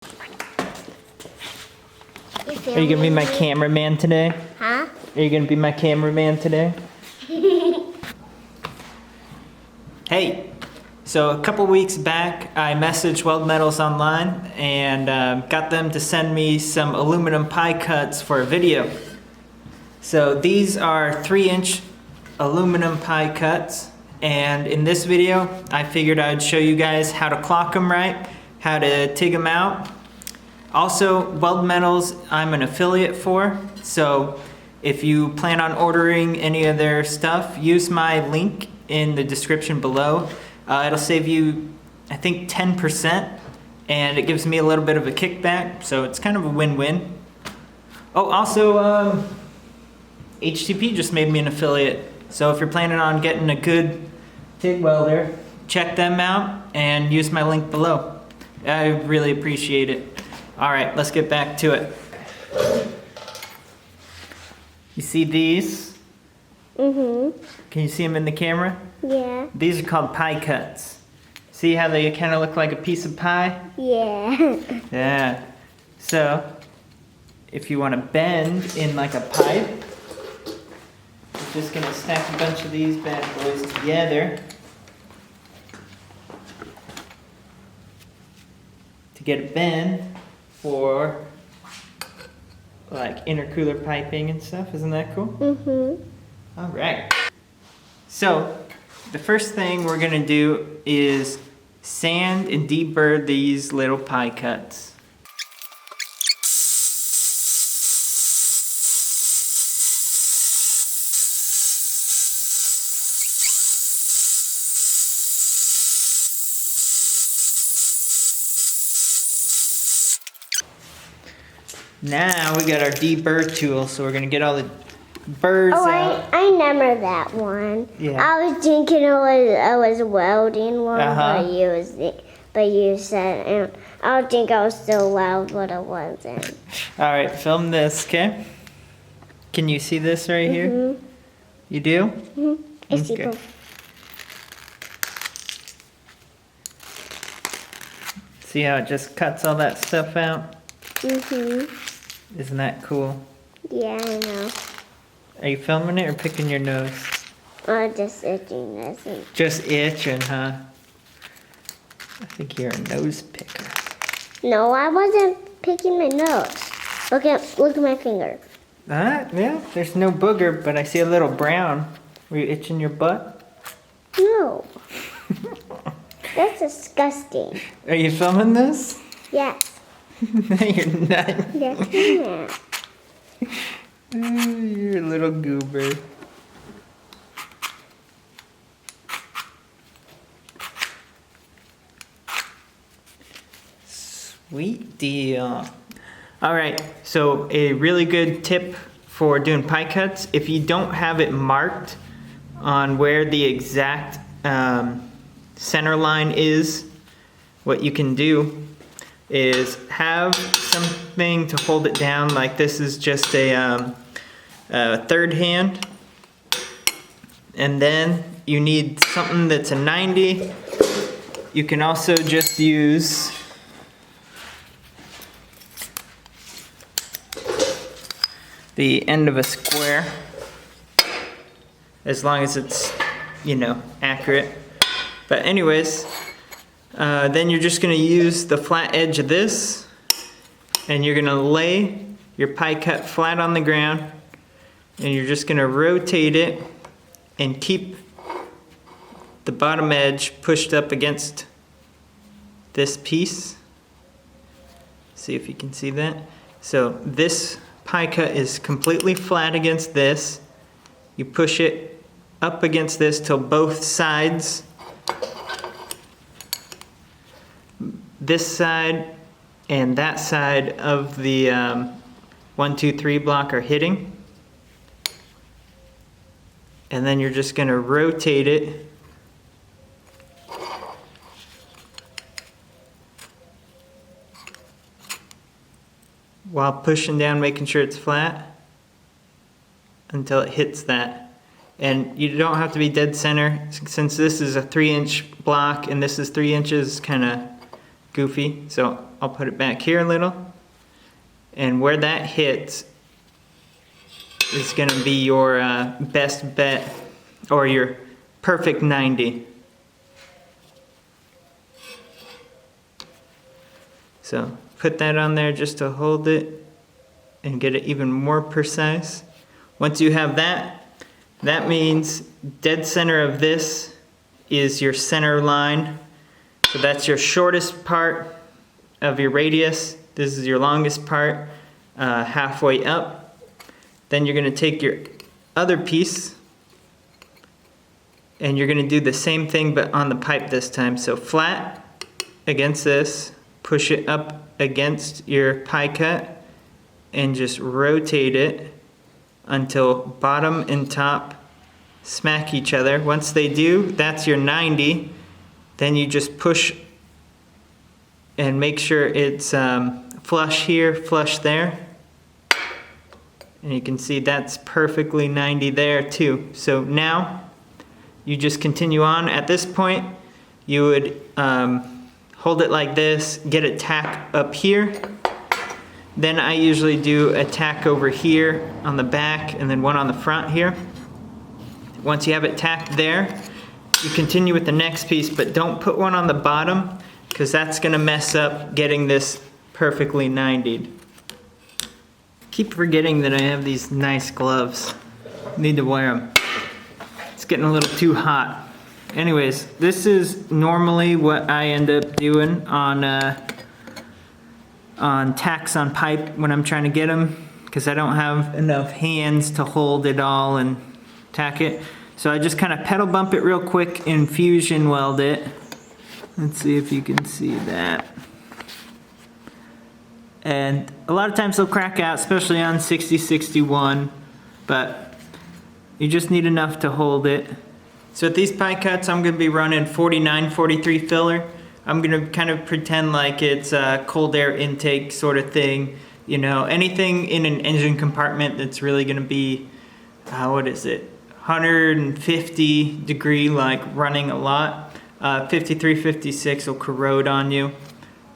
Are you gonna be my cameraman today? Huh? Are you gonna be my cameraman today? Hey, so a couple weeks back I messaged Weld Metals online and got them to send me some aluminum pie cuts for a video. So these are 3-inch aluminum pie cuts, and in this video I figured I'd show you guys how to clock them right, how to TIG them out. Also, Weld Metals I'm an affiliate for, so if you plan on ordering any of their stuff, use my link in the description below. It'll save you, I think, 10%, and it gives me a little bit of a kickback, so it's kind of a win-win. Oh, also, HTP just made me an affiliate, so if you're planning on getting a good TIG welder, check them out and use my link below. I really appreciate it. All right, let's get back to it. You see these? Mm-hmm. Can you see them in the camera? Yeah. These are called pie cuts. See how they kind of look like a piece of pie? Yeah. Yeah. So, if you want to bend in like a pipe, you're just going to stack a bunch of these bad boys together to get a bend for like intercooler piping and stuff. Isn't that cool? Mm-hmm. All right. So the first thing we're gonna do is sand and deburr these little pie cuts. Now we got our deburr tool, so we're gonna get all the burrs out. I remember that one. Yeah. I was thinking it was a welding one, Uh-huh. but you said, and I don't think I was still weld, but it wasn't. All right, film this, okay? Can you see this right here? Mm-hmm. You do? Mm-hmm. I see Okay. both. See how it just cuts all that stuff out? Mm-hmm. Isn't that cool? Yeah, I know. Are you filming it or picking your nose? I'm just itching this. Just itching, huh? I think you're a nose picker. No, I wasn't picking my nose. Look at my finger. Yeah, there's no booger, but I see a little brown. Were you itching your butt? No. That's disgusting. Are you filming this? Yes. You're not. Yes, I am. You're a little goober. Sweet deal. All right, so a really good tip for doing pie cuts, if you don't have it marked on where the exact center line is, what you can do is have something to hold it down. Like this is just a third hand, and then you need something that's a 90. You can also just use the end of a square, as long as it's, you know, accurate. But anyways, then you're just gonna use the flat edge of this, and you're gonna lay your pie cut flat on the ground, and you're just gonna rotate it and keep the bottom edge pushed up against this piece. See if you can see that. So this pie cut is completely flat against this. You push it up against this till both sides, this side and that side of the 1, 2, 3 block are hitting. And then you're just gonna rotate it while pushing down, making sure it's flat until it hits that. And you don't have to be dead center, since this is a 3-inch block and this is 3 inches, kind of goofy. So I'll put it back here a little. And where that hits is going to be your best bet, or your perfect 90. So put that on there just to hold it and get it even more precise. Once you have that, that means dead center of this is your center line. So that's your shortest part of your radius. This is your longest part, halfway up. Then you're going to take your other piece and you're going to do the same thing but on the pipe this time. So flat against this, push it up against your pie cut and just rotate it until bottom and top smack each other. Once they do, that's your 90. Then you just push and make sure it's flush here, flush there. And you can see that's perfectly 90 there too. So now you just continue on. At this point, you would hold it like this, get a tack up here. Then I usually do a tack over here on the back and then one on the front here. Once you have it tacked there, you continue with the next piece, but don't put one on the bottom because that's gonna mess up getting this perfectly 90'd. Keep forgetting that I have these nice gloves. Need to wear them. It's getting a little too hot. Anyways, this is normally what I end up doing on tacks on pipe when I'm trying to get them, because I don't have enough hands to hold it all and tack it. So I just kind of pedal bump it real quick and fusion weld it. Let's see if you can see that. And a lot of times they'll crack out, especially on 6061, but you just need enough to hold it. So at these pie cuts, I'm going to be running 49-43 filler. I'm going to kind of pretend like it's a cold air intake sort of thing. You know, anything in an engine compartment that's really going to be, what is it, 150 degree, like running a lot. 53, 56 will corrode on you.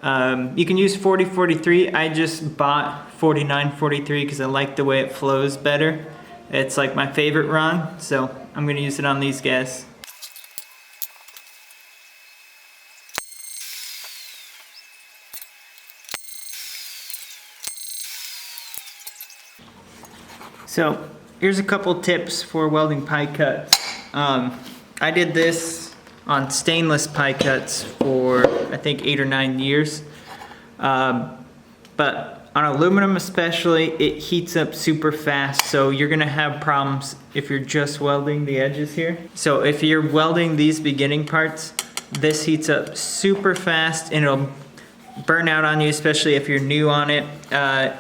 You can use 40-43. I just bought 49-43 because I like the way it flows better. It's like my favorite run, so I'm going to use it on these guys. So here's a couple tips for welding pie cuts. I did this on stainless pie cuts for I think 8 or 9 years, but on aluminum especially, it heats up super fast, so you're gonna have problems if you're just welding the edges here. So if you're welding these beginning parts, this heats up super fast and it'll burn out on you, especially if you're new on it.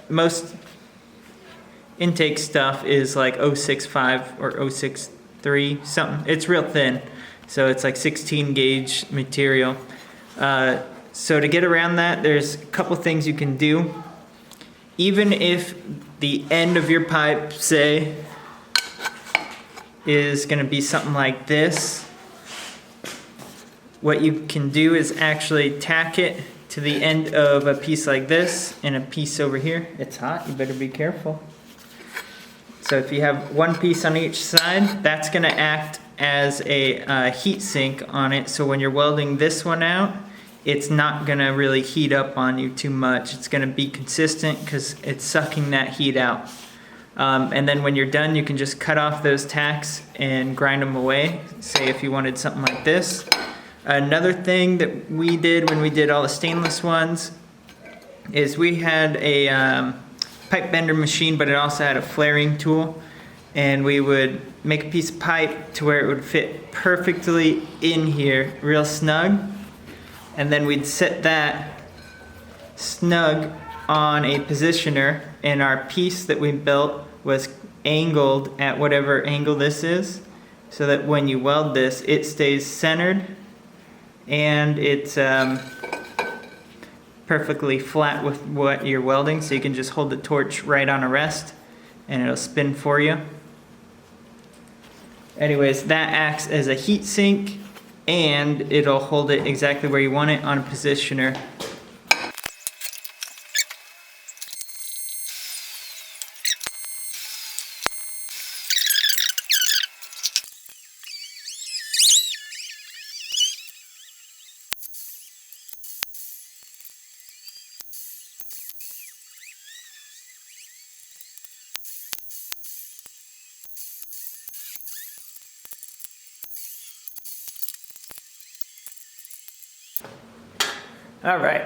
Most intake stuff is like 065 or 063 something. It's real thin, so it's like 16 gauge material. So to get around that, there's a couple things you can do. Even if the end of your pipe, say, is going to be something like this, what you can do is actually tack it to the end of a piece like this and a piece over here. It's hot, you better be careful. So if you have one piece on each side, that's going to act as a heat sink on it. So when you're welding this one out, it's not going to really heat up on you too much. It's going to be consistent because it's sucking that heat out. And then when you're done, you can just cut off those tacks and grind them away, say if you wanted something like this. Another thing that we did when we did all the stainless ones is we had a pipe bender machine, but it also had a flaring tool. And we would make a piece of pipe to where it would fit perfectly in here, real snug. And then we'd set that snug on a positioner, and our piece that we built was angled at whatever angle this is, so that when you weld this, it stays centered and it's perfectly flat with what you're welding, so you can just hold the torch right on a rest and it'll spin for you. Anyways, that acts as a heat sink and it'll hold it exactly where you want it on a positioner. All right,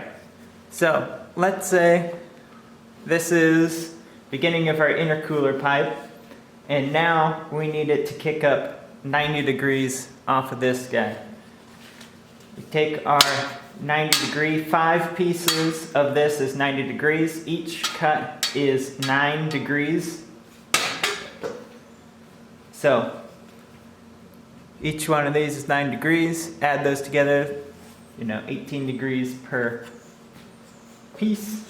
so let's say this is beginning of our intercooler pipe, and now we need it to kick up 90 degrees off of this guy. We take our 90 degree, 5 pieces of this is 90 degrees. Each cut is 9 degrees. So each one of these is 9 degrees. Add those together, 18 degrees per piece.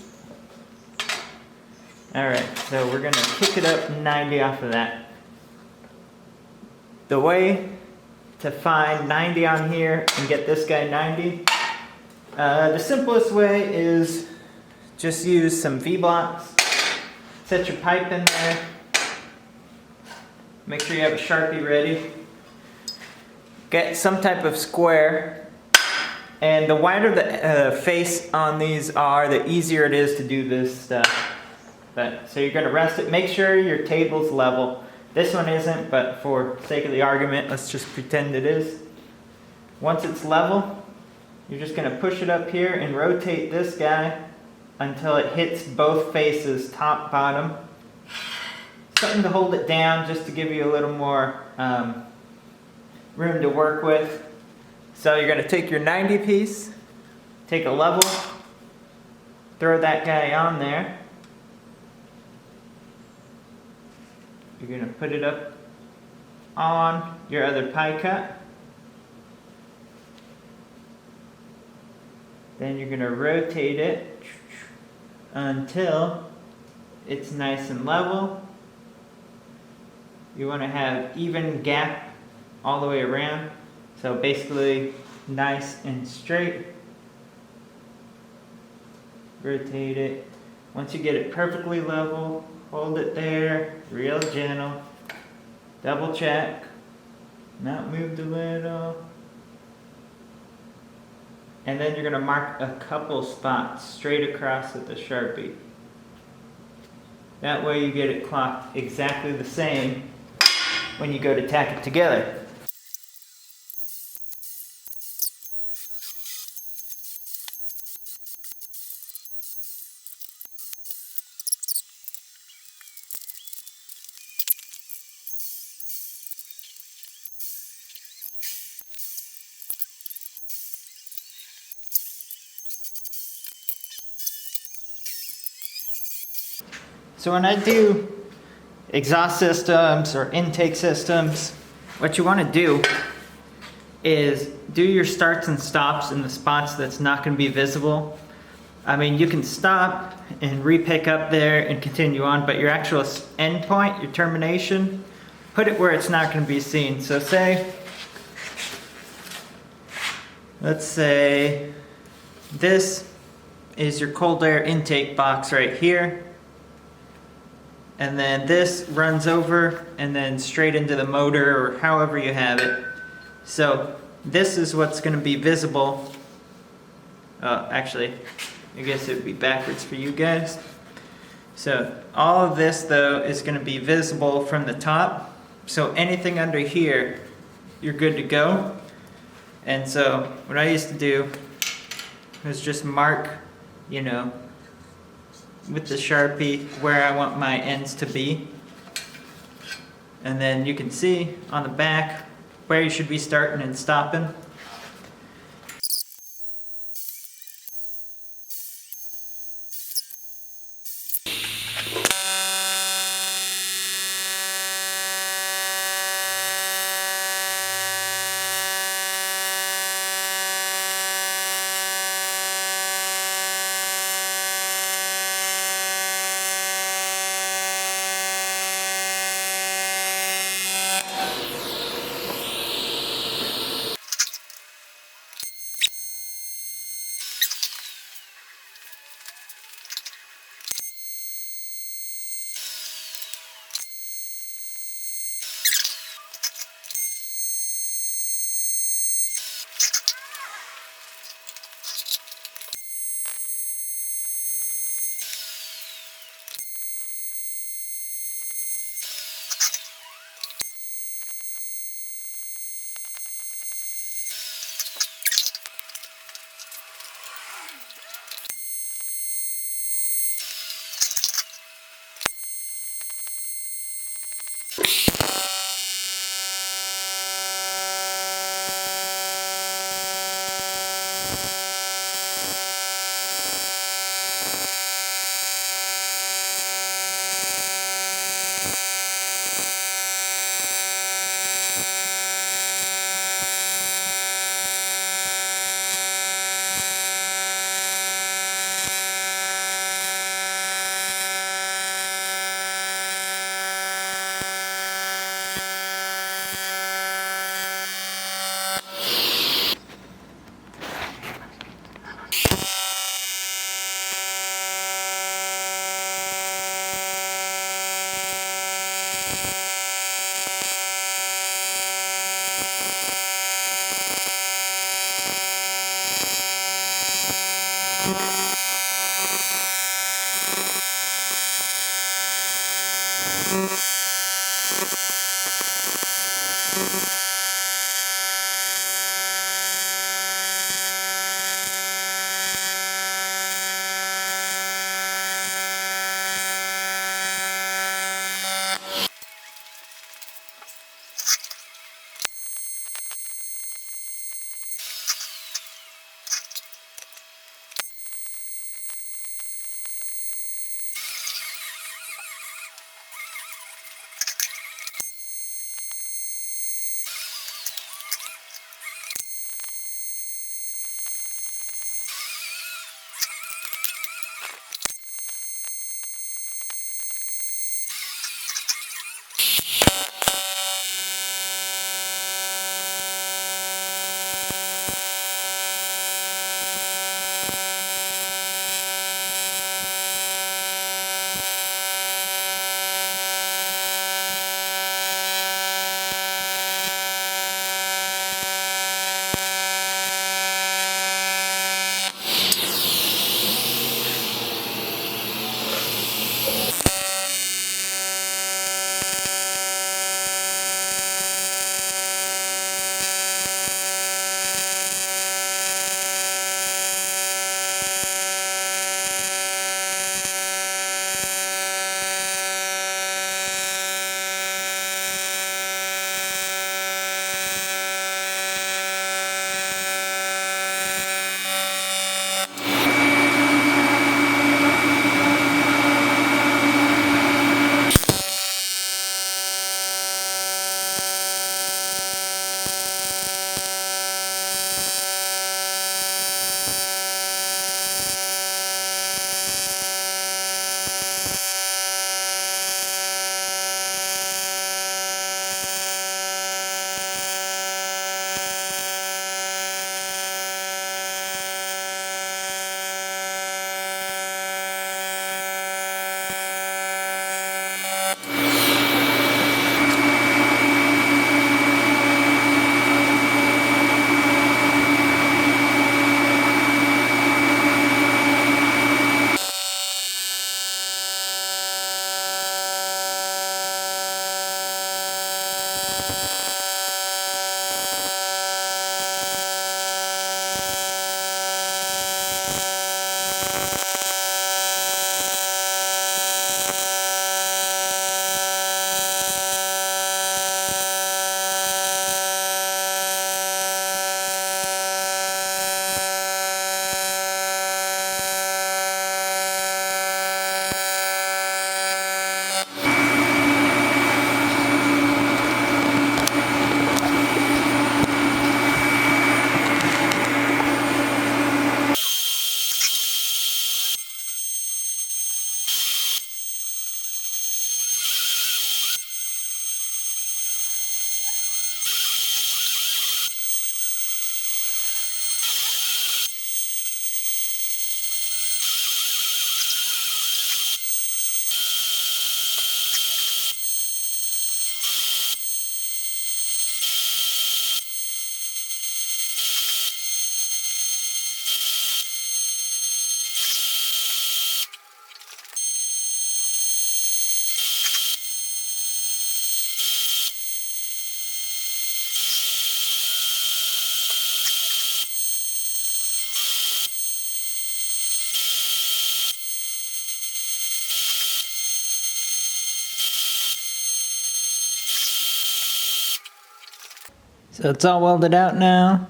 All right, so we're gonna kick it up 90 off of that. The way to find 90 on here and get this guy 90, the simplest way is just use some V-blocks. Set your pipe in there. Make sure you have a Sharpie ready. Get some type of square. And the wider the face on these are, the easier it is to do this stuff. So you're going to rest it. Make sure your table's level. This one isn't, but for sake of the argument, let's just pretend it is. Once it's level, you're just going to push it up here and rotate this guy until it hits both faces, top, bottom. Something to hold it down just to give you a little more room to work with. So you're going to take your 90 piece, take a level, throw that guy on there. You're going to put it up on your other pie cut. Then you're going to rotate it until it's nice and level. You want to have even gap all the way around. So basically nice and straight. Rotate it. Once you get it perfectly level, hold it there, real gentle. Double check. Not moved a little. And then you're going to mark a couple spots straight across with the Sharpie. That way you get it clocked exactly the same when you go to tack it together. So when I do exhaust systems or intake systems, what you want to do is do your starts and stops in the spots that's not going to be visible. I mean, you can stop and re-pick up there and continue on, but your actual end point, your termination, put it where it's not going to be seen. So let's say this is your cold air intake box right here. And then this runs over and then straight into the motor or however you have it. So this is what's going to be visible. Actually, I guess it would be backwards for you guys. So all of this though is going to be visible from the top. So anything under here, you're good to go. And so what I used to do was just mark, with the Sharpie where I want my ends to be. And then you can see on the back where you should be starting and stopping. So it's all welded out now.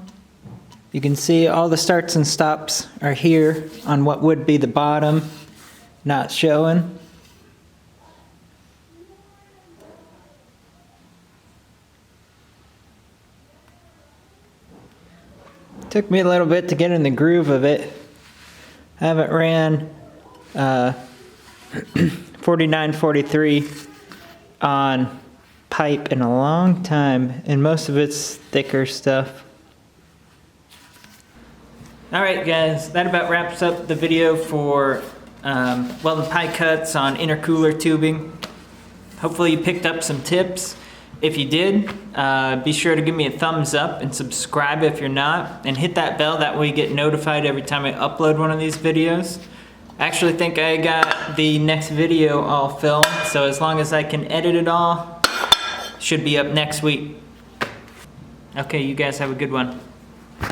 You can see all the starts and stops are here on what would be the bottom, not showing. Took me a little bit to get in the groove of it. I haven't ran 4943 on pipe in a long time, and most of it's thicker stuff. Alright guys, that about wraps up the video for welding pie cuts on intercooler tubing. Hopefully you picked up some tips. If you did, be sure to give me a thumbs up and subscribe if you're not, and hit that bell, that way you get notified every time I upload one of these videos. I actually think I got the next video all filmed, so as long as I can edit it all, should be up next week. Okay, you guys have a good one.